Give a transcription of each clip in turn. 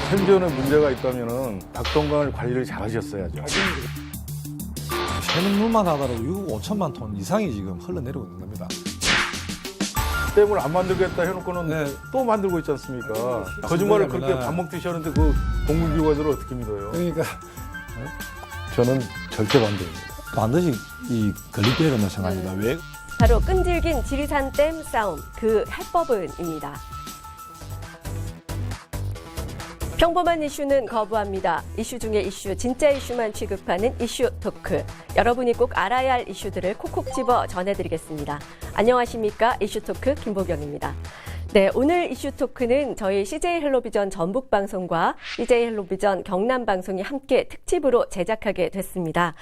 생존에 문제가 있다면은 닭동강을 관리를 잘 하셨어야죠. 새는물만 하더라도 6억 5천만 톤 이상이 지금 흘러내리고 있는 겁니다. 댐을 안 만들겠다 해놓고는 네. 또 만들고 있지 않습니까? 거짓말을 그렇게 밥 먹듯이 하는데 그 공무기관들을 어떻게 믿어요? 그러니까 저는 절대 반대입니다. 반드시 이 건립돼야 된다 생각합니다. 왜? 바로 끈질긴 지리산 댐 싸움, 그 해법은입니다. 평범한 이슈는 거부합니다. 이슈 중에 이슈, 진짜 이슈만 취급하는 이슈 토크. 여러분이 꼭 알아야 할 이슈들을 콕콕 집어 전해드리겠습니다. 안녕하십니까? 이슈 토크 김보경입니다. 네, 오늘 이슈 토크는 저희 CJ 헬로비전 전북 방송과 CJ 헬로비전 경남 방송이 함께 특집으로 제작하게 됐습니다.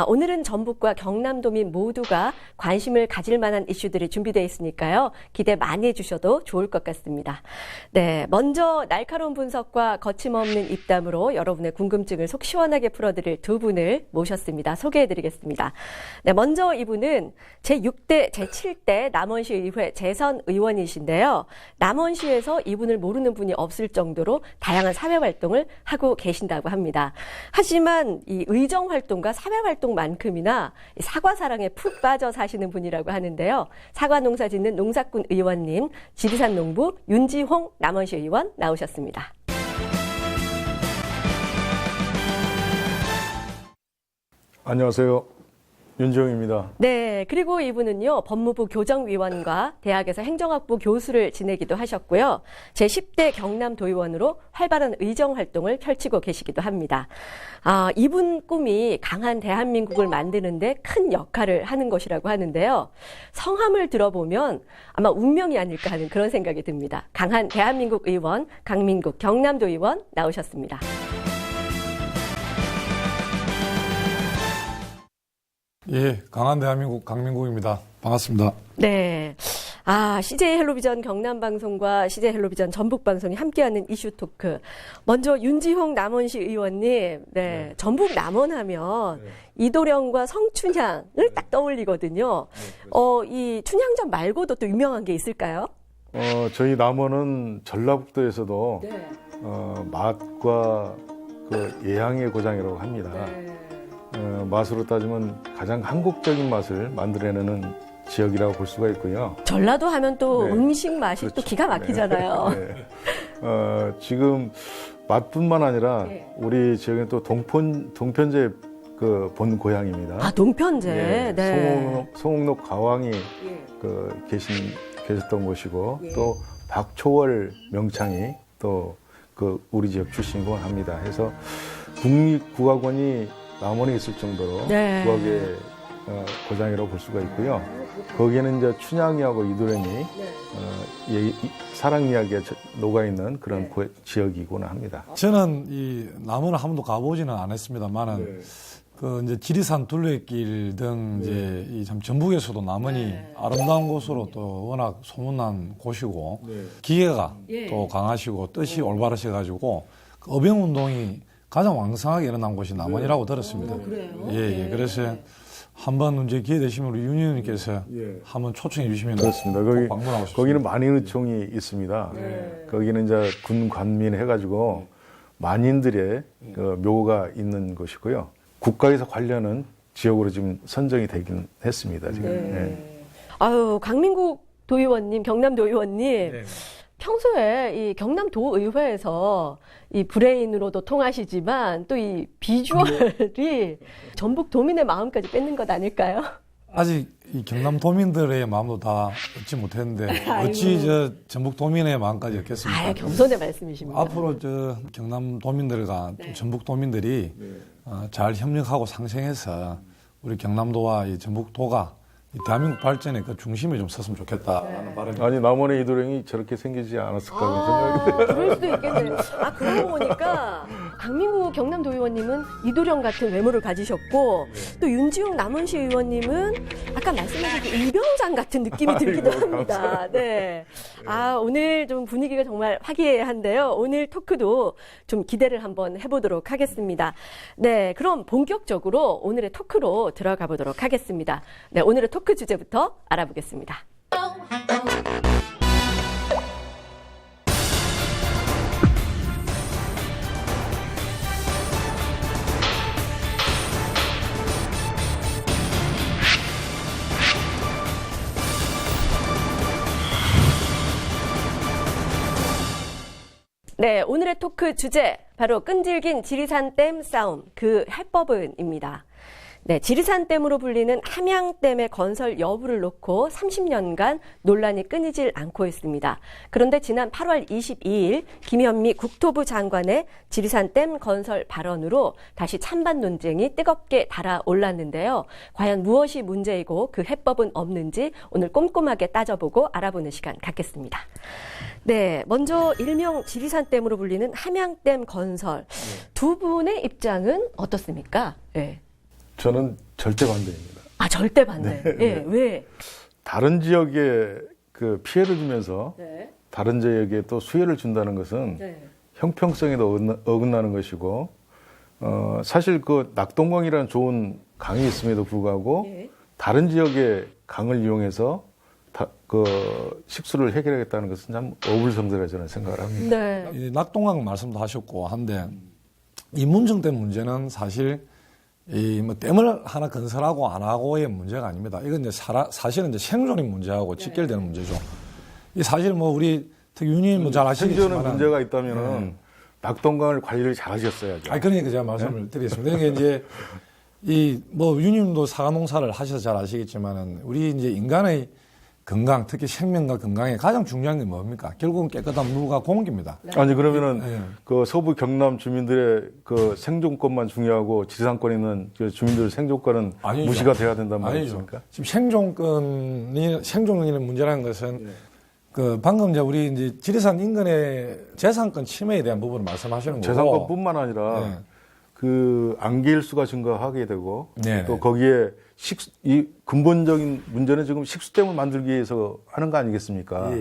오늘은 전북과 경남도민 모두가 관심을 가질 만한 이슈들이 준비되어 있으니까요. 기대 많이 해주셔도 좋을 것 같습니다. 네, 먼저 날카로운 분석과 거침없는 입담으로 여러분의 궁금증을 속 시원하게 풀어드릴 두 분을 모셨습니다. 소개해드리겠습니다. 네, 먼저 이분은 제6대, 제7대 남원시 의회 재선 의원이신데요. 남원시에서 이분을 모르는 분이 없을 정도로 다양한 사회활동을 하고 계신다고 합니다. 하지만 이 의정활동과 사회활동만큼이나 사과사랑에 푹 빠져 사시는 분이라고 하는데요. 사과 농사 짓는 농사꾼 의원님, 지리산 농부 윤지홍 남원시 의원 나오셨습니다. 안녕하세요. 윤지홍입니다. 네, 그리고 이분은요, 법무부 교정위원과 대학에서 행정학부 교수를 지내기도 하셨고요. 제10대 경남도의원으로 활발한 의정활동을 펼치고 계시기도 합니다. 이분 꿈이 강한 대한민국을 만드는데 큰 역할을 하는 것이라고 하는데요. 성함을 들어보면 아마 운명이 아닐까 하는 그런 생각이 듭니다. 강한 대한민국 의원, 강민국 경남도의원 나오셨습니다. 예, 강한 대한민국 강민국입니다. 반갑습니다. 네. CJ 헬로비전 경남방송과 CJ 헬로비전 전북방송이 함께하는 이슈 토크. 먼저 윤지홍 남원시 의원님, 네. 전북 남원하면 이도령과 성춘향을 딱 떠올리거든요. 이 춘향전 말고도 또 유명한 게 있을까요? 저희 남원은 전라북도에서도 맛과 그 예향의 고장이라고 합니다. 맛으로 따지면 가장 한국적인 맛을 만들어내는 지역이라고 볼 수가 있고요. 전라도 하면 또 네. 음식 맛이 그렇죠. 또 기가 막히잖아요. 네. 지금 맛뿐만 아니라 우리 지역에 또 동편제 그 본 고향입니다. 동편제. 네. 송옥록 가왕이 계셨던 곳이고 또 박초월 명창이 또 그 우리 지역 출신이곤 합니다. 해서 국립국악원이 남원에 있을 정도로 국악의 고장이라고 볼 수가 있고요. 거기에는 이제 춘향이하고 이도령이 사랑 이야기가 녹아 있는 그런 지역이곤 합니다. 저는 이 남원을 한 번도 가보지는 않았습니다만은 그 이제 지리산 둘레길 등 이제 이 참 전북에서도 남원이 아름다운 곳으로 또 워낙 소문난 곳이고 기계가 또 강하시고 뜻이 올바르셔가지고 그 어병운동이 가장 왕성하게 일어난 곳이 남원이라고 들었습니다. 예. 그래서 한번 이제 기회 되시면 우리 윤 의원님께서 한번 초청해 주시면 그렇습니다. 꼭 방문하고 싶습니다. 거기는 만인의총이 있습니다. 거기는 이제 군 관민 해가지고 만인들의 그 묘가 있는 곳이고요. 국가에서 관련은 지역으로 지금 선정이 되긴 했습니다. 지금. 강민국 도의원님, 경남도의원님. 평소에 이 경남도의회에서 이 브레인으로도 통하시지만 또 이 비주얼이 전북 도민의 마음까지 뺏는 것 아닐까요? 아직 이 경남 도민들의 마음도 다 얻지 못했는데 어찌 저 전북 도민의 마음까지 얻겠습니까? 겸손의 말씀이십니다. 앞으로 저 경남 도민들과 또 전북 도민들이 잘 협력하고 상생해서 우리 경남도와 이 전북도가 이 대한민국 발전의 그 중심에 좀 섰으면 좋겠다라는 바람이. 아니 남원의 이도령이 저렇게 생기지 않았을까 하는 생각이. 그럴 수도 있겠네요. 그러고 보니까 강민국 경남도의원님은 이도령 같은 외모를 가지셨고 또 윤지홍 남원시 의원님은 아까 말씀하신 일병장 같은 느낌이 들기도 합니다. 네. 오늘 좀 분위기가 정말 화기애애한데요. 오늘 토크도 좀 기대를 한번 해보도록 하겠습니다. 네, 그럼 본격적으로 오늘의 토크로 들어가 보도록 하겠습니다. 네, 오늘의 토크 주제부터 알아보겠습니다. 네, 오늘의 토크 주제 바로 끈질긴 지리산댐 싸움, 그 해법은입니다. 네, 지리산댐으로 불리는 함양댐의 건설 여부를 놓고 30년간 논란이 끊이질 않고 있습니다. 그런데 지난 8월 22일 김현미 국토부 장관의 지리산댐 건설 발언으로 다시 찬반 논쟁이 뜨겁게 달아올랐는데요. 과연 무엇이 문제이고 그 해법은 없는지 오늘 꼼꼼하게 따져보고 알아보는 시간 갖겠습니다. 네, 먼저 일명 지리산댐으로 불리는 함양댐 건설. 두 분의 입장은 어떻습니까? 네. 저는 절대 반대입니다. 아, 절대 반대. 네, 예, 네. 왜? 다른 지역에 그 피해를 주면서 네. 다른 지역에 또 수혜를 준다는 것은 네. 형평성에도 어긋나는 것이고, 사실 그 낙동강이라는 좋은 강이 있음에도 불구하고 예. 다른 지역의 강을 이용해서 그 식수를 해결하겠다는 것은 참 어불성설이라 저는 생각을 합니다. 네. 이 낙동강 말씀도 하셨고 한데 이 문정댐 문제는 사실 이 뭐 댐을 하나 건설하고 안 하고의 문제가 아닙니다. 이건 이제 사실은 이제 생존의 문제하고 직결되는 문제죠. 이 사실 뭐 우리 특히 윤희님 잘 아시겠지만 생존에 문제가 있다면은 낙동강을 관리를 잘 하셨어야죠. 아니 그러니까 제가 말씀을 드리겠습니다. 그러니까 이제 이 뭐 윤희님도 사과 농사를 하셔서 잘 아시겠지만은 우리 이제 인간의 건강, 특히 생명과 건강에 가장 중요한 게 뭡니까? 결국은 깨끗한 물과 공기입니다. 아니 그러면은 네. 그 서부 경남 주민들의 그 생존권만 중요하고 지리산권에 있는 그 주민들의 생존권은 아니죠. 무시가 돼야 된다는 아니죠. 말이십니까? 지금 생존의 문제라는 것은 그 방금 이제 우리 이제 지리산 인근의 재산권 침해에 대한 부분을 말씀하시는 거고 재산권뿐만 아니라 네. 그 안개일수가 증가하게 되고 네. 또 거기에 이 근본적인 문제는 지금 식수댐을 만들기 위해서 하는 거 아니겠습니까?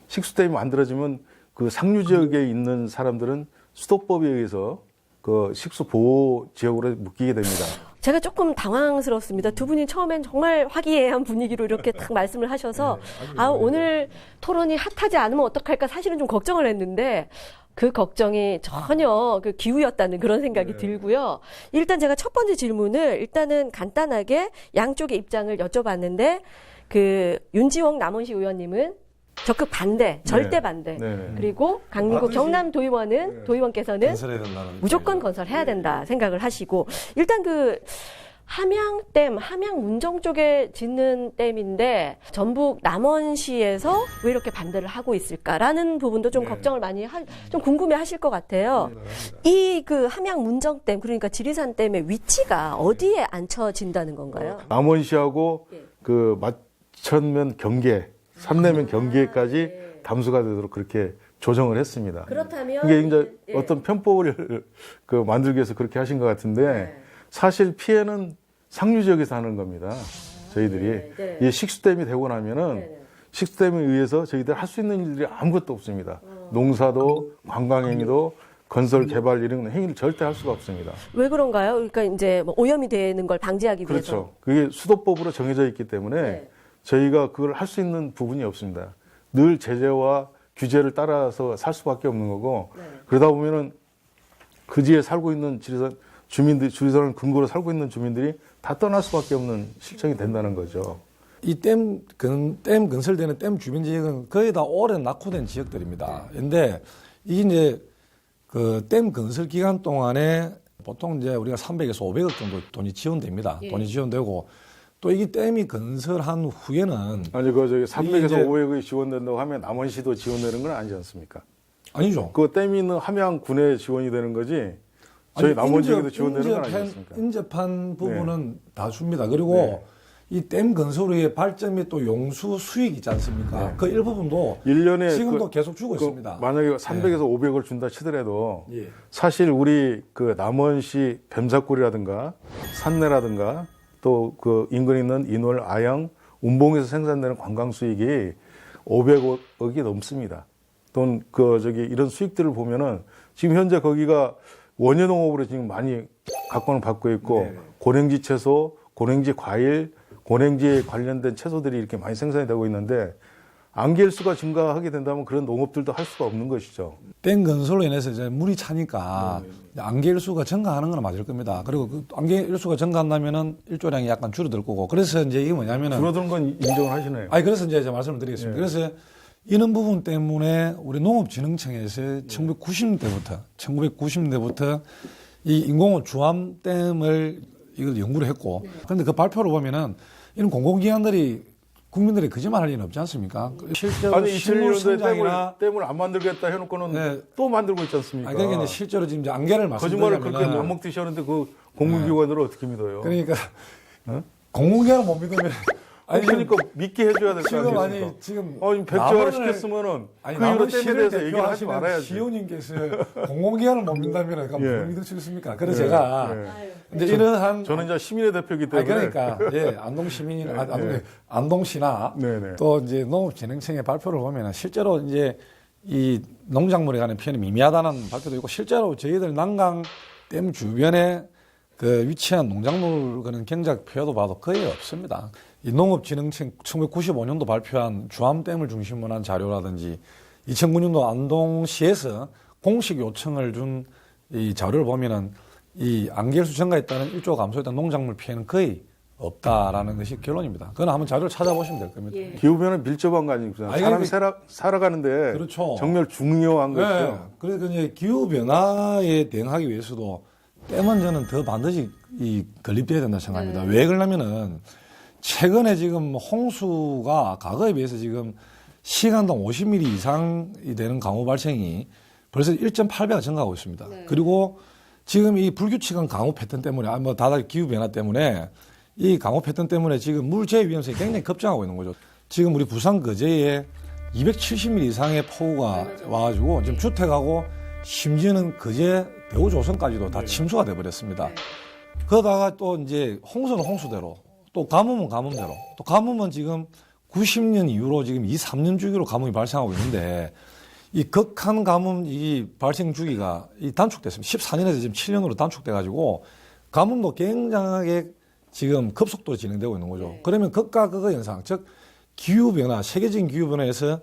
식수댐이 만들어지면 그 상류 지역에 있는 사람들은 수도법에 의해서 그 식수 보호 지역으로 묶이게 됩니다. 제가 조금 당황스럽습니다. 두 분이 처음엔 정말 화기애애한 분위기로 이렇게 딱 말씀을 하셔서 오늘 토론이 핫하지 않으면 어떡할까 사실은 좀 걱정을 했는데 그 걱정이 전혀 그 기우였다는 그런 생각이 들고요. 일단 제가 첫 번째 질문을 일단은 간단하게 양쪽의 입장을 여쭤봤는데 그 윤지홍 남원시 의원님은 적극 반대, 절대 반대. 네. 그리고 강민국 경남도의원은 도의원께서는 건설해야 된다는 무조건 건설해야 된다 생각을 하시고 일단 그 함양댐, 함양문정 쪽에 짓는 댐인데 전북 남원시에서 왜 이렇게 반대를 하고 있을까라는 부분도 좀 걱정을 많이 좀 궁금해하실 것 같아요. 이 그 함양문정댐 그러니까 지리산댐의 위치가 어디에 앉혀진다는 건가요? 남원시하고 그 마천면 경계, 산내면 경계까지 담수가 되도록 그렇게 조정을 했습니다. 그렇다면 이게 이제 어떤 편법을 그 만들기 위해서 그렇게 하신 것 같은데 사실 피해는 상류 지역에서 하는 겁니다. 저희들이 이 식수댐이 되고 나면은 식수댐에 의해서 저희들 할 수 있는 일들이 아무것도 없습니다. 농사도 관광행위도 건설 개발 이런 행위를 절대 할 수가 없습니다. 왜 그런가요? 그러니까 이제 뭐 오염이 되는 걸 방지하기 위해서. 그렇죠. 그게 수도법으로 정해져 있기 때문에 저희가 그걸 할 수 있는 부분이 없습니다. 늘 제재와 규제를 따라서 살 수밖에 없는 거고 그러다 보면은 그 지에 살고 있는 지리산 주민들이 지리산을 근거로 살고 있는 주민들이 다 떠날 수밖에 없는 실정이 된다는 거죠. 이 댐 건설되는 댐 주변 지역은 거의 다 오래 낙후된 지역들입니다. 근데 이게 이제 그 댐 건설 기간 동안에 보통 이제 우리가 300에서 500억 정도 돈이 지원됩니다. 돈이 지원되고 또 이게 댐이 건설한 후에는 아니 그 저기 300에서 이제 500억이 지원된다고 하면 남원시도 지원되는 건 아니지 않습니까? 아니죠. 그 댐이 있는 함양군에 지원이 되는 거지. 저희 남원 지역에도 지원되는 건 아니겠습니까? 인접한 부분은 다 줍니다. 그리고 이 댐 건설 후에 발전 및 또 용수 수익 있지 않습니까? 그 일부분도 1년에 지금도 계속 주고 있습니다. 만약에 300에서 500을 준다 치더라도 사실 우리 그 남원시 뱀사골이라든가 산내라든가 또 그 인근에 있는 인월, 아양, 운봉에서 생산되는 관광 수익이 500억이 넘습니다. 또 그 저기 이런 수익들을 보면은 지금 현재 거기가 원예농업으로 지금 많이 각광을 받고 있고 고랭지 채소, 고랭지 과일, 고랭지에 관련된 채소들이 이렇게 많이 생산이 되고 있는데 안개일수가 증가하게 된다면 그런 농업들도 할 수가 없는 것이죠. 댐 건설로 인해서 이제 물이 차니까 안개일수가 증가하는 건 맞을 겁니다. 그리고 그 안개일수가 증가한다면은 일조량이 약간 줄어들 거고. 그래서 이제 이게 뭐냐면은 줄어드는 건 인정을 하시네요. 아니 그래서 이제 제가 말씀을 드리겠습니다. 그래서 이런 부분 때문에 우리 농업진흥청에서 1990년대부터 이 인공호 주암댐을 이걸 연구를 했고, 그런데 그 발표를 보면은 이런 공공기관들이 국민들이 거짓말 할 리는 없지 않습니까? 실제로 아니 식물 2001년도에 성장이나 댐을 안 만들겠다 해놓고는 네. 또 만들고 있지 않습니까? 그러니까 이제 실제로 지금 이제 안개를 거짓말을 말씀드리면은 그렇게 밥 먹듯이 하는데 그 공공기관들을 어떻게 믿어요? 그러니까 공공기관을 못 믿으면 그러니까 믿게 해줘야 될 거 지금 아니겠습니까? 아니 지금 아니 백제화를 시켰으면은 그 이후로 댐에 대해서 얘기를 하지 말아야지. 시호님께서 공공기관을 못 믿다면 그럼 예. 뭘 믿을 수 있습니까? 그래서 제가 예. 이제 이러한 저는 이제 시민의 대표이기 때문에 그러니까 예 안동 시민 안동시나 네네. 또 이제 농업진흥청의 발표를 보면은 실제로 이제 이 농작물에 관한 피해는 미미하다는 발표도 있고 실제로 저희들 난강댐 주변에 그 위치한 농작물 그런 경작 표도 봐도 거의 없습니다. 이 농업진흥청 1995년도 발표한 주암댐을 중심으로 한 자료라든지 2009년도 안동시에서 공식 요청을 준 이 자료를 보면은 이 안개수 증가에 따른 일조 감소에 따른 농작물 피해는 거의 없다라는 것이 결론입니다. 그건 한번 자료를 찾아보시면 될 겁니다. 예. 기후변화는 밀접한 거 아닙니까? 사람이 살아가는데 그렇죠. 정말 중요한 네. 것이죠. 그래서 이제 기후변화에 대응하기 위해서도 댐은 저는 더 반드시 이 건립돼야 된다 생각합니다. 왜 그러냐면은 최근에 지금 홍수가 과거에 비해서 지금 시간당 50mm 이상이 되는 강우 발생이 벌써 1.8배가 증가하고 있습니다. 그리고 지금 이 불규칙한 강우 패턴 때문에, 뭐 다들 기후변화 때문에 이 강우 패턴 때문에 지금 물재해 위험성이 굉장히 급증하고 있는 거죠. 지금 우리 부산 거제에 270mm 이상의 폭우가 와가지고 지금 주택하고 심지어는 거제 대우조선까지도 다 침수가 돼버렸습니다. 그러다가 또 이제 홍수는 홍수대로, 또 가뭄은 가뭄대로, 또 가뭄은 지금 90년 이후로 지금 2, 3년 주기로 가뭄이 발생하고 있는데 이 극한 가뭄 이 발생 주기가 이 단축됐습니다. 14년에서 지금 7년으로 단축돼가지고 가뭄도 굉장하게 지금 급속도로 진행되고 있는 거죠. 그러면 극과 극의 현상, 즉 기후변화, 세계적인 기후변화에서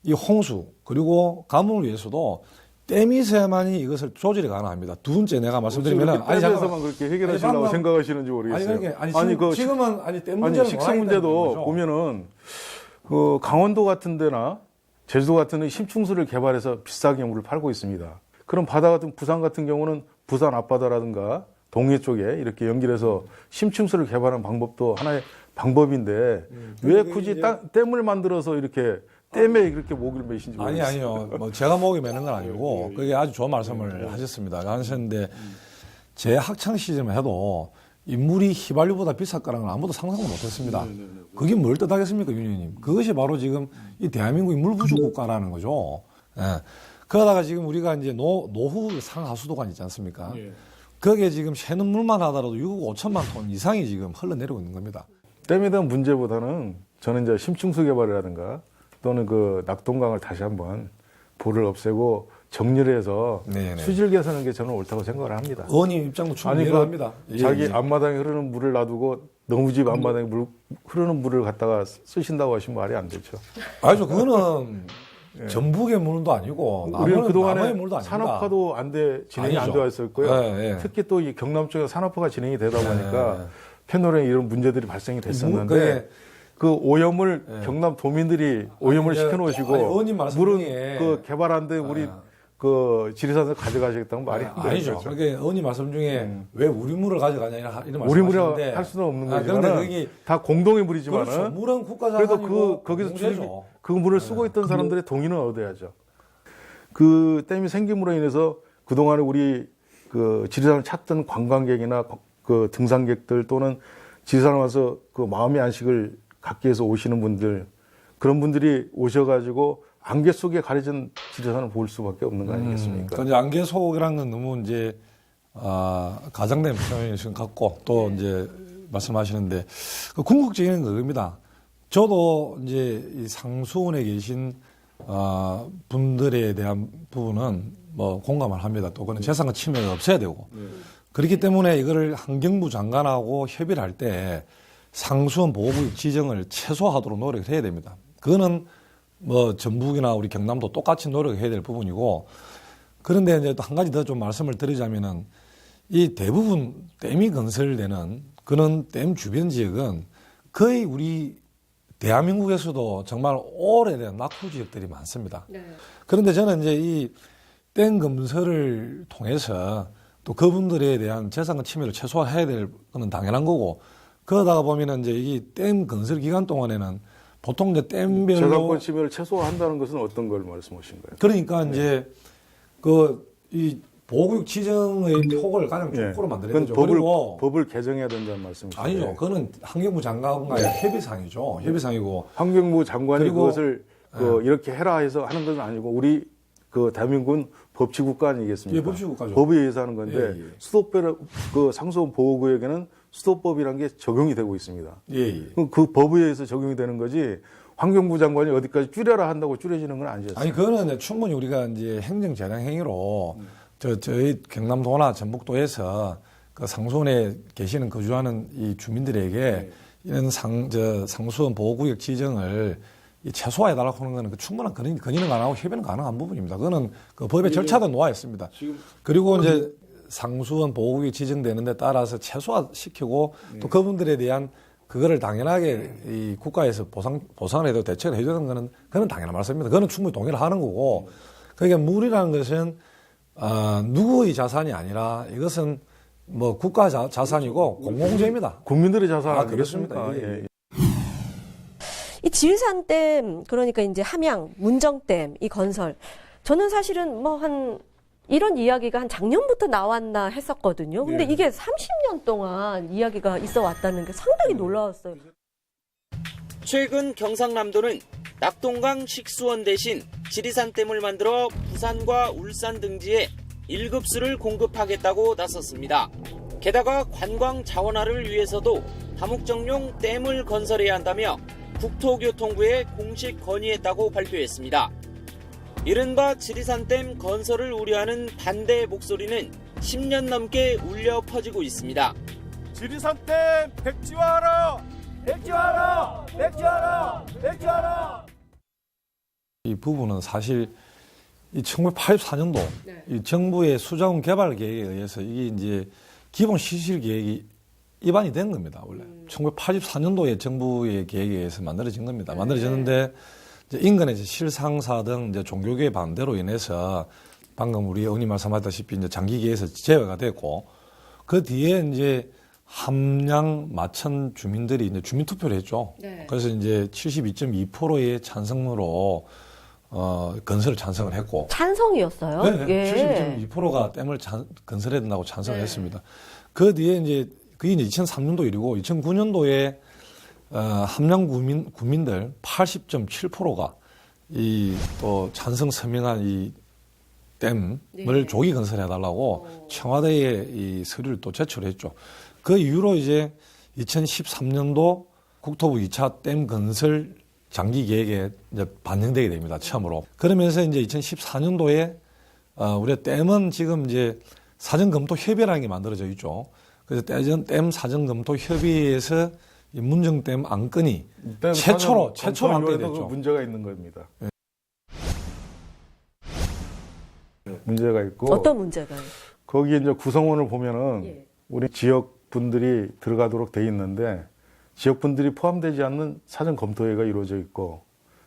이 홍수 그리고 가뭄을 위해서도 댐이 있어야만이 이것을 조절이 가능합니다. 두 번째 내가 말씀드리면은 댐에서만 그렇게 해결하시려고 생각하시는지 모르겠어요. 지금은 댐 문제는 식생 문제도 보면은 그 강원도 같은 데나 제주도 같은 데 심층수를 개발해서 비싸게 물을 팔고 있습니다. 그럼 바다 같은 부산 같은 경우는 부산 앞바다라든가 동해 쪽에 이렇게 연결해서 심층수를 개발하는 방법도 하나의 방법인데 왜 굳이 댐을 만들어서 이렇게 댐에 이렇게 목을 매신지 모르겠어요. 아니요. 뭐 제가 목이 매는 건 아니고 그게 아주 좋은 말씀을 하셨습니다. 하셨는데 제 학창 시절만 해도 이 물이 휘발유보다 비쌀 거라는 건 아무도 상상을 못했습니다. 그게 뭘 뜻하겠습니까, 윤 의원님? 그것이 바로 지금 이 대한민국이 물 부족 국가라는 거죠. 예. 그러다가 지금 우리가 이제 노후 상하수도관 있지 않습니까? 거기에 지금 새는 물만 하더라도 6억 5천만 톤 이상이 지금 흘러내리고 있는 겁니다. 댐에 대한 문제보다는 저는 이제 심층수 개발이라든가 또는 그 낙동강을 다시 한번 불을 없애고 정리를 해서 수질 개선하는 게 저는 옳다고 생각을 합니다. 의원님 입장도 충분히 이해합니다. 자기 앞마당에 흐르는 물을 놔두고 너무 집 앞마당에 흐르는 물을 갖다가 쓰신다고 하시면 말이 안 되죠. 아니죠. 그거는 전북의 물도 아니고 우리는 그동안에 남의 물도 아닙니다. 산업화도 진행이 안 되어 있을 거예요. 특히 또 이 경남 쪽에 산업화가 진행이 되다 보니까 패널에 이런 문제들이 발생이 됐었는데 그 오염을 경남 도민들이 오염을 시켜놓으시고 물은 그 개발한데 우리 그 지리산을 가져가시겠다는 말이 아니죠. 그러니까 의원님 말씀 중에 왜 우리 물을 가져가냐 이런 말씀하시는데 우리 물을 할 수는 없는 거지만 다 공동의 물이지만은 그렇죠. 물은 국가 그래도 자산이고 거기서 그 물을 쓰고 있던 사람들의 동의는 얻어야죠. 그 댐이 생김으로 인해서 그동안에 우리 그 지리산을 찾던 관광객이나 그 등산객들 또는 지리산에 와서 그 마음의 안식을 갖기 위해서 오시는 분들 그런 분들이 오셔가지고 안개 속에 가려진 지리산을 볼 수밖에 없는 거 아니겠습니까? 그러니까 안개 속이라는 건 너무 이제 가장된 표현이 지금 같고 또 이제 말씀하시는데 그 궁극적인 그겁니다. 저도 이제 이 상수원에 계신 분들에 대한 부분은 뭐 공감을 합니다. 또 그는 재산권 침해가 없어야 되고 그렇기 때문에 이거를 환경부 장관하고 협의를 할 때 상수원 보호구역 지정을 최소화하도록 노력을 해야 됩니다. 그거는 뭐 전북이나 우리 경남도 똑같이 노력해야 될 부분이고 그런데 이제 또 한 가지 더 좀 말씀을 드리자면은 이 대부분 댐이 건설되는 그런 댐 주변 지역은 거의 우리 대한민국에서도 정말 오래된 낙후 지역들이 많습니다. 네. 그런데 저는 이제 이 댐 건설을 통해서 또 그분들에 대한 재산권 침해를 최소화해야 될 거는 당연한 거고, 그러다가 보면은 이제 이 댐 건설 기간 동안에는 보통 이제 댐별로 재산권 침해를 최소화한다는 것은 어떤 걸 말씀하신 거예요? 그러니까 이제 이 보호구역 지정의 폭을 가장 좁고로 만드는 거죠. 그리고 법을 개정해야 된다는 말씀이시죠? 아니죠. 그거는 환경부 장관과의 협의상이죠. 협의상이고. 환경부 장관이 그리고 그것을 이렇게 해라 해서 하는 것은 아니고, 우리 대한민국은 법치국가 아니겠습니까? 예, 법치국가죠. 법에 의해서 하는 건데, 예, 예. 수도권 상수원 보호구역에는 수도법이라는 게 적용이 되고 있습니다. 예, 예. 그 법에 의해서 적용이 되는 거지, 환경부 장관이 어디까지 줄여라 한다고 줄여지는 건 아니었어요. 아니, 그거는 이제 충분히 우리가 이제 행정재량 행위로 저희 경남도나 전북도에서 그 상수원에 계시는 거주하는 이 주민들에게 이런 상수원 보호구역 지정을 이 최소화해달라고 하는 거는 그 충분한 건의는 가능하고 협의는 가능한 부분입니다. 그거는 그 법의 절차도 놓아 있습니다. 그리고 이제 상수원 보호구역이 지정되는 데 따라서 최소화시키고 또 그분들에 대한 그거를 당연하게 이 국가에서 보상을 해도 대책을 해줘야 되는 거는 그건 당연한 말씀입니다. 그거는 충분히 동의를 하는 거고, 그러니까 물이라는 것은 누구의 자산이 아니라 이것은 뭐 국가 자산이고 공공재입니다. 국민들의 자산 그렇습니다. 아니겠습니까? 예. 이 지리산댐, 그러니까 이제 함양, 문정댐 이 건설, 저는 사실은 이런 이야기가 한 작년부터 나왔나 했었거든요. 근데 이게 30년 동안 이야기가 있어 왔다는 게 상당히 놀라웠어요. 최근 경상남도는 낙동강 식수원 대신 지리산댐을 만들어 부산과 울산 등지에 1급수를 공급하겠다고 나섰습니다. 게다가 관광 자원화를 위해서도 다목적용 댐을 건설해야 한다며 국토교통부에 공식 건의했다고 발표했습니다. 이른바 지리산댐 건설을 우려하는 반대 목소리는 10년 넘게 울려 퍼지고 있습니다. 지리산댐 백지화하라! 백지화하라! 백지화하라! 백지화하라! 이 부분은 사실 이 1984년도 이 정부의 수자원 개발 계획에 의해서 이게 이제 기본 시실 계획이 입안이 된 겁니다. 원래 1984년도에 정부의 계획에 의해서 만들어진 겁니다. 만들어졌는데 이제 인근의 실상사 등 이제 종교계의 반대로 인해서 방금 우리 의원님 말씀하셨다시피 이제 장기계에서 제외가 됐고, 그 뒤에 이제 함양 마천 주민들이 이제 주민투표를 했죠. 네. 그래서 이제 72.2%의 찬성으로 건설을 찬성을 했고. 찬성이었어요? 네, 예. 72.2%가 댐을 건설해야 된다고 찬성을 했습니다. 그 뒤에 이제 그게 이제 2003년도 일이고, 2009년도에 함양 구민들 80.7%가 이 또 찬성 서명한 이 댐을 조기 건설해달라고 청와대에 이 서류를 또 제출했죠. 그 이후로 이제 2013년도 국토부 2차 댐 건설 장기 계획에 이제 반영되게 됩니다. 처음으로. 그러면서 이제 2014년도에 우리 댐은 지금 이제 사전 검토 협의라는 게 만들어져 있죠. 그래서 댐 사전 검토 협의에서 이 문정댐 안건이 최초로 안건이 됐죠. 문제가 있는 겁니다. 문제가 있고. 어떤 문제가요? 거기 이제 구성원을 보면은 우리 지역 분들이 들어가도록 돼 있는데, 지역 분들이 포함되지 않는 사전 검토회가 이루어져 있고,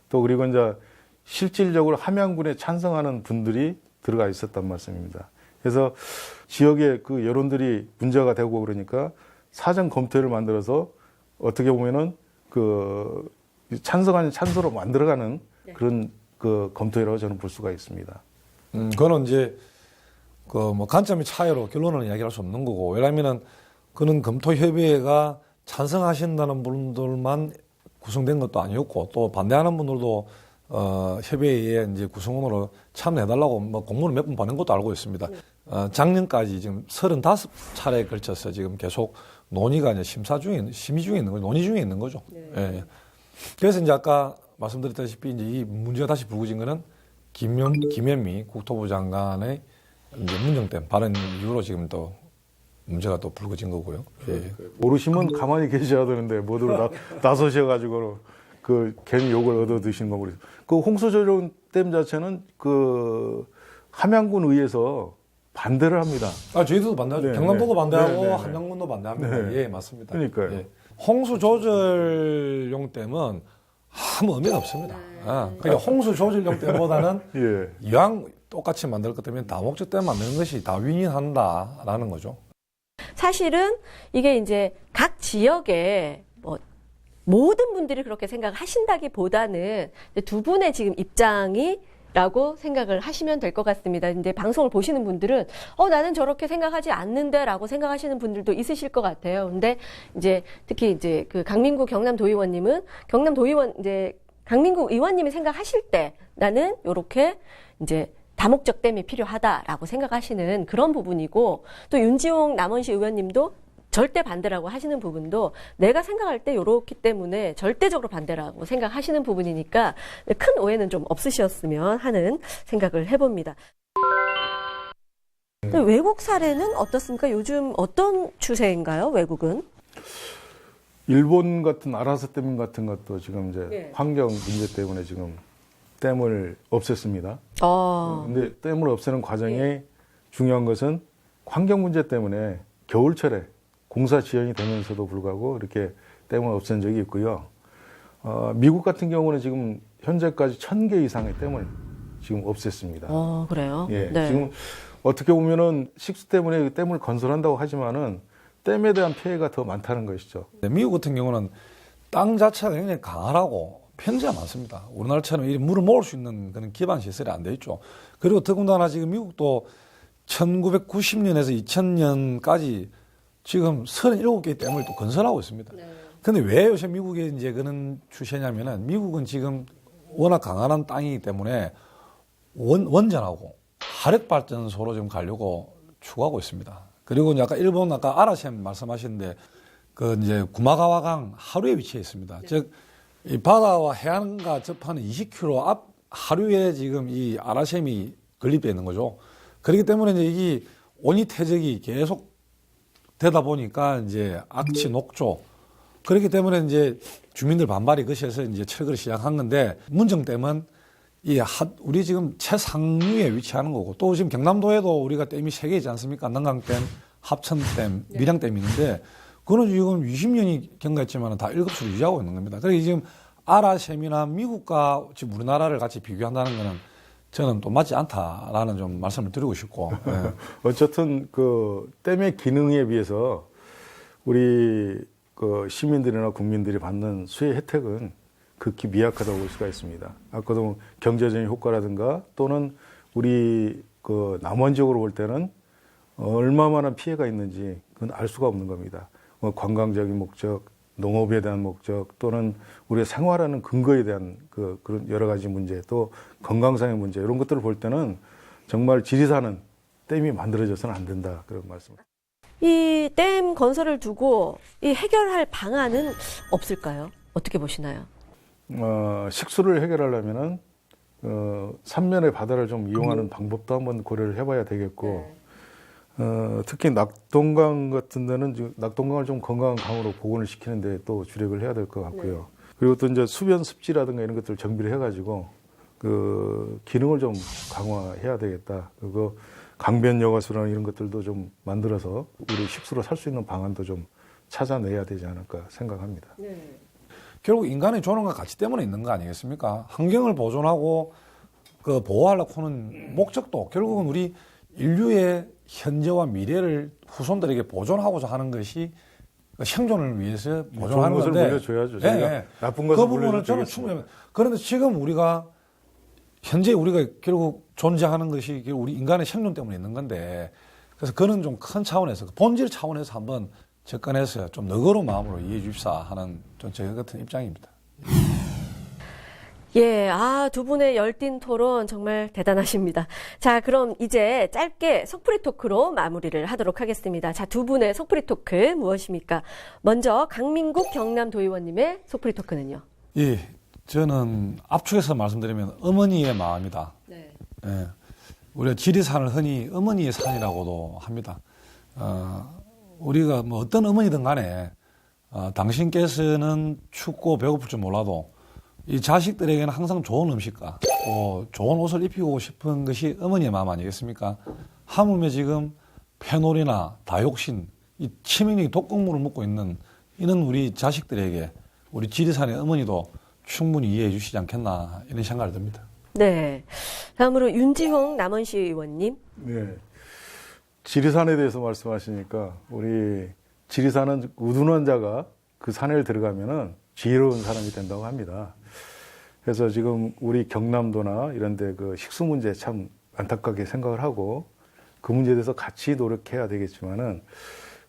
또 그리고 이제 실질적으로 함양군에 찬성하는 분들이 들어가 있었단 말씀입니다. 그래서 지역의 그 여론들이 문제가 되고 그러니까 사전 검토회를 만들어서 어떻게 보면은 그 찬성하는 찬소로 만들어가는 그런 그 검토회라고 저는 볼 수가 있습니다. 그거는 이제 그 뭐 관점의 차이로 결론을 이야기할 수 없는 거고, 왜냐면은 그는 검토협의회가 찬성하신다는 분들만 구성된 것도 아니었고, 또 반대하는 분들도 협의회에 이제 구성원으로 참여해달라고 뭐 공문을 몇 번 보낸 것도 알고 있습니다. 작년까지 지금 35차례에 걸쳐서 지금 계속 논의가 이제 심의 중에 있는 거죠. 논의 중에 있는 거죠. 예. 그래서 이제 아까 말씀드렸다시피 이제 이 문제가 다시 불거진 거는 김현미 국토부 장관의 이제 문정댐 발언 이후로 지금 또 문제가 또 불거진 거고요. 예. 모르시면 가만히 계셔야 되는데 모두 나서셔가지고 그 괜히 욕을 얻어 드시는 거고. 그 홍수조정댐 자체는 그 함양군 의회에서 반대를 합니다. 저희도 반대하죠. 네, 경남도도 네. 반대하고 네, 네, 네. 함양군도 반대합니다. 네. 예, 맞습니다. 그러니까요. 예. 홍수 조절용 댐은 아무 의미가 없습니다. 그러니까 홍수 조절용 댐보다는 예. 이왕 똑같이 만들 것 때문에 다목적 댐 만드는 것이 다 윈윈한다라는 거죠. 사실은 이게 이제 각 지역에 뭐 모든 분들이 그렇게 생각하신다기보다는 두 분의 지금 입장이라고 생각을 하시면 될 것 같습니다. 근데 방송을 보시는 분들은 나는 저렇게 생각하지 않는데라고 생각하시는 분들도 있으실 것 같아요. 근데 이제 특히 이제 그 강민구 경남도의원님은 강민구 의원님이 생각하실 때 나는 요렇게 이제 다목적 댐이 필요하다라고 생각하시는 그런 부분이고, 또 윤지홍 남원시 의원님도 절대 반대라고 하시는 부분도 내가 생각할 때 요렇기 때문에 절대적으로 반대라고 생각하시는 부분이니까 큰 오해는 좀 없으셨으면 하는 생각을 해봅니다. 외국 사례는 어떻습니까? 요즘 어떤 추세인가요, 외국은? 일본 같은 아라사 댐 같은 것도 지금 이제 네. 환경 문제 때문에 지금 댐을 없앴습니다. 근데 댐을 없애는 과정에 중요한 것은 환경 문제 때문에 겨울철에 공사 지연이 되면서도 불구하고 이렇게 댐을 없앤 적이 있고요. 미국 같은 경우는 지금 현재까지 1000개 이상의 댐을 지금 없앴습니다. 그래요? 예, 네. 지금 어떻게 보면은 식수 때문에 댐을 건설한다고 하지만은 댐에 대한 피해가 더 많다는 것이죠. 미국 같은 경우는 땅 자체가 굉장히 강하고 평지가 많습니다. 우리나라처럼 이 물을 모을 수 있는 그런 기반 시설이 안 돼 있죠. 그리고 더군다나 지금 미국도 1990년에서 2000년까지 지금 37개의 댐을 또 건설하고 있습니다. 근데 왜 요새 미국에 이제 그런 추세냐면은 미국은 지금 워낙 강한 땅이기 때문에 원전하고 화력발전소로 좀 가려고 추구하고 있습니다. 그리고 이제 아까 일본 아까 아라셈 말씀하셨는데 그 이제 구마가와강 하류에 위치해 있습니다. 즉 이 바다와 해안과 접하는 20km 앞 하류에 지금 이 아라셈이 건립되어 있는 거죠. 그렇기 때문에 이제 이게 온이 퇴적이 계속 되다 보니까 이제 악취, 녹조. 그렇기 때문에 이제 주민들 반발이 거세서 이제 철거를 시작한 건데, 문정댐은 우리 지금 최상류에 위치하는 거고, 또 지금 경남도에도 우리가 댐이 3개 있지 않습니까? 난강댐, 합천댐, 밀양댐이 있는데, 그거는 지금 20년이 경과했지만 다 1급수를 유지하고 있는 겁니다. 그래서 지금 아라셈이나 미국과 지금 우리나라를 같이 비교한다는 거는 저는 또 맞지 않다라는 좀 말씀을 드리고 싶고. 네. 어쨌든 그 댐의 기능에 비해서 우리 그 시민들이나 국민들이 받는 수혜 혜택은 극히 미약하다고 볼 수가 있습니다. 아까도 경제적인 효과라든가 또는 우리 그 남원 지역으로 볼 때는 얼마만한 피해가 있는지 그건 알 수가 없는 겁니다. 관광적인 목적, 농업에 대한 목적 또는 우리가 생활하는 근거에 대한 그런 여러 가지 문제, 또 건강상의 문제 이런 것들을 볼 때는 정말 지리산은 댐이 만들어져서는 안 된다 그런 말씀. 이 댐 건설을 두고 이 해결할 방안은 없을까요? 어떻게 보시나요? 식수를 해결하려면은 삼면의 바다를 좀 이용하는 방법도 한번 고려를 해봐야 되겠고. 특히 낙동강 같은 데는 낙동강을 좀 건강한 강으로 복원을 시키는데 또 주력을 해야 될 것 같고요. 그리고 또 이제 수변 습지라든가 이런 것들을 정비를 해가지고 그 기능을 좀 강화해야 되겠다. 그리고 강변 여가수라는 이런 것들도 좀 만들어서 우리 식수로 살 수 있는 방안도 좀 찾아내야 되지 않을까 생각합니다. 네. 결국 인간의 존엄과 가치 때문에 있는 거 아니겠습니까? 환경을 보존하고 그 보호하려고 하는 목적도 결국은 우리 인류의 현재와 미래를 후손들에게 보존하고자 하는 것이 생존을 위해서 보존하는 좋은 건데. 것을 물려줘야죠. 저희가 나쁜 것을 그 부분을 저는 충분히. 그런데 지금 우리가 현재 우리가 결국 존재하는 것이 우리 인간의 생존 때문에 있는 건데, 그래서 그는 좀 큰 차원에서 본질 차원에서 한번 접근해서 좀 너그러운 마음으로 이해해 주십사 하는 좀 저 같은 입장입니다. 예, 두 분의 열띤 토론 정말 대단하십니다. 자, 그럼 이제 짧게 속풀이 토크로 마무리를 하도록 하겠습니다. 자, 두 분의 속풀이 토크 무엇입니까? 먼저 강민국 경남도의원님의 속풀이 토크는요? 예, 저는 압축해서 말씀드리면 어머니의 마음이다. 네. 예, 우리가 지리산을 흔히 어머니의 산이라고도 합니다. 우리가 뭐 어떤 어머니든 간에 당신께서는 춥고 배고플 줄 몰라도 이 자식들에게는 항상 좋은 음식과 또 좋은 옷을 입히고 싶은 것이 어머니의 마음 아니겠습니까? 하물며 지금 페놀이나 다육신, 이 치명적인 독극물을 먹고 있는 이는 우리 자식들에게 우리 지리산의 어머니도 충분히 이해해 주시지 않겠나 이런 생각이 듭니다. 네. 다음으로 윤지홍 남원시 의원님. 네. 지리산에 대해서 말씀하시니까 우리 지리산은 우둔한 자가 그 산에 들어가면은 지혜로운 사람이 된다고 합니다. 그래서 지금 우리 경남도나 이런 데 그 식수 문제 참 안타깝게 생각을 하고 그 문제에 대해서 같이 노력해야 되겠지만은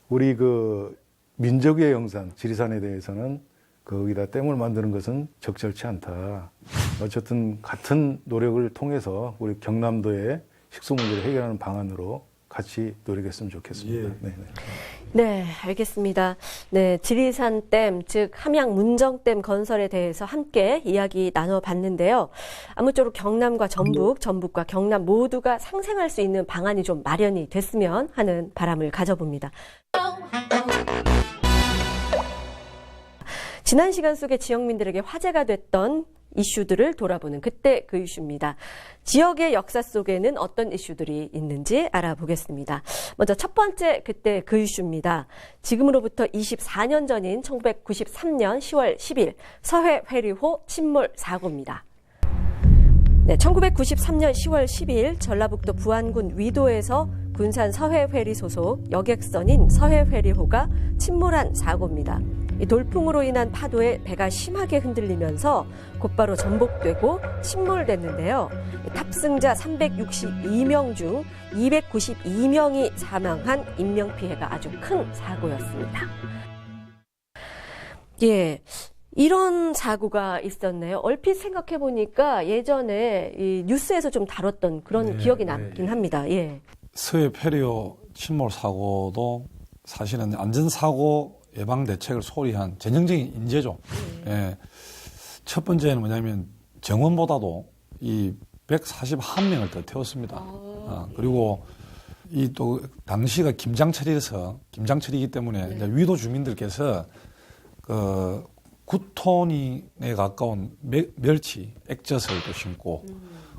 우리 그 민족의 영산 지리산에 대해서는 거기다 댐을 만드는 것은 적절치 않다. 어쨌든 같은 노력을 통해서 우리 경남도의 식수 문제를 해결하는 방안으로 같이 노력했으면 좋겠습니다. 예. 네, 알겠습니다. 네, 지리산 댐, 즉 함양 문정댐 건설에 대해서 함께 이야기 나눠봤는데요. 아무쪼록 경남과 전북, 전북과 경남 모두가 상생할 수 있는 방안이 좀 마련이 됐으면 하는 바람을 가져봅니다. 지난 시간 속에 지역민들에게 화제가 됐던 이슈들을 돌아보는 그때 그 이슈입니다. 지역의 역사 속에는 어떤 이슈들이 있는지 알아보겠습니다. 먼저 첫 번째 그때 그 이슈입니다. 지금으로부터 24년 전인 1993년 10월 10일 서해 회리호 침몰 사고입니다. 네, 1993년 10월 10일 전라북도 부안군 위도에서 군산 서해회리 소속 여객선인 서해회리호가 침몰한 사고입니다. 이 돌풍으로 인한 파도에 배가 심하게 흔들리면서 곧바로 전복되고 침몰됐는데요. 탑승자 362명 중 292명이 사망한 인명피해가 아주 큰 사고였습니다. 예. 이런 사고가 있었네요. 얼핏 생각해보니까 예전에 이 뉴스에서 좀 다뤘던 그런 기억이 남긴 합니다. 예. 서해 페리오 침몰 사고도 사실은 안전사고 예방 대책을 소홀히 한 전형적인 인재죠. 예. 첫 번째는 뭐냐면 정원보다도 이 141명을 더 태웠습니다. 그리고 이 또 당시가 김장철이기 때문에 이제 위도 주민들께서 그 9톤에 가까운 멸치, 액젓을 또 심고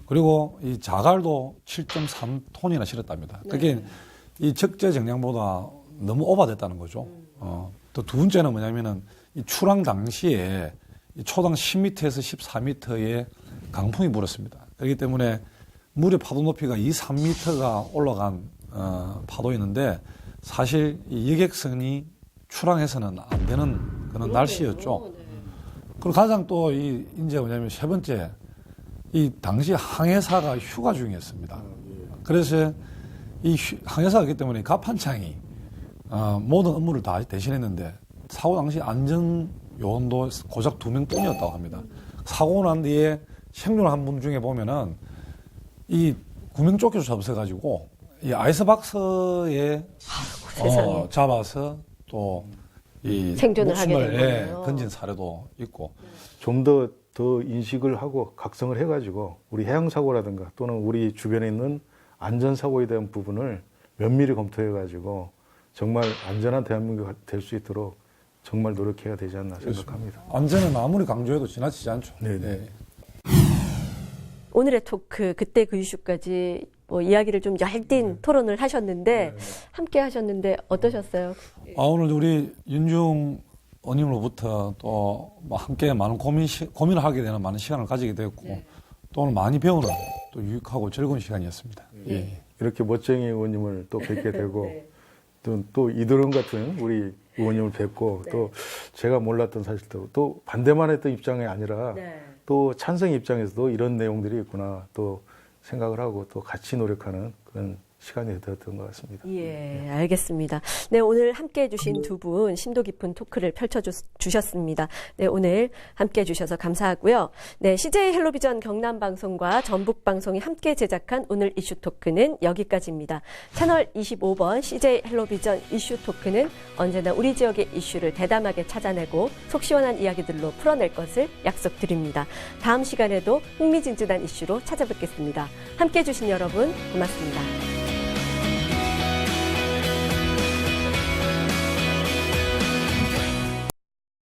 그리고 이 자갈도 7.3톤이나 실었답니다. 그게 이 적재 정량보다 너무 오버됐다는 거죠. 또 두 번째는 뭐냐면은 이 출항 당시에 이 초당 10m에서 14m의 강풍이 불었습니다. 그렇기 때문에 물의 파도 높이가 3m가 올라간 파도였는데 사실 이 여객선이 출항해서는 안 되는 그런 날씨였죠. 그리고 가장 또 이제 뭐냐면 세 번째, 이 당시 항해사가 휴가 중이었습니다. 그래서 이 항해사였기 때문에 갑판창이 모든 업무를 다 대신했는데 사고 당시 안전 요원도 고작 2명 뿐이었다고 합니다. 사고 난 뒤에 생존한 분 중에 보면은 이 구명조끼도 없어가지고 이 아이스박스에 잡아서 또 이 생존을 하게 된 목숨을 거네요. 건진 사례도 있고 좀 더 인식을 하고 각성을 해가지고 우리 해양사고라든가 또는 우리 주변에 있는 안전사고에 대한 부분을 면밀히 검토해가지고 정말 안전한 대한민국이 될 수 있도록 정말 노력해야 되지 않나 생각합니다. 안전은 아무리 강조해도 지나치지 않죠. 네네. 오늘의 토크, 그때 그 이슈까지 뭐 이야기를 좀 열띤 토론을 하셨는데, 함께 하셨는데 어떠셨어요? 오늘 우리 윤중 의원님으로부터 또 뭐 함께 많은 고민을 하게 되는 많은 시간을 가지게 되었고, 또 오늘 많이 배우는 또 유익하고 즐거운 시간이었습니다. 예. 이렇게 멋쟁이 의원님을 또 뵙게 되고 또 이도령 같은 우리 의원님을 뵙고 또 제가 몰랐던 사실도 또 반대만 했던 입장이 아니라 또 찬성 입장에서도 이런 내용들이 있구나 또 생각을 하고 또 같이 노력하는 그런 시간이 되었던 것 같습니다. 예, 알겠습니다. 네, 오늘 함께 해주신 두 분 심도 깊은 토크를 펼쳐주셨습니다. 네, 오늘 함께 해주셔서 감사하고요. 네, CJ 헬로비전 경남방송과 전북방송이 함께 제작한 오늘 이슈 토크는 여기까지입니다. 채널 25번 CJ 헬로비전 이슈 토크는 언제나 우리 지역의 이슈를 대담하게 찾아내고 속 시원한 이야기들로 풀어낼 것을 약속드립니다. 다음 시간에도 흥미진진한 이슈로 찾아뵙겠습니다. 함께 해주신 여러분 고맙습니다.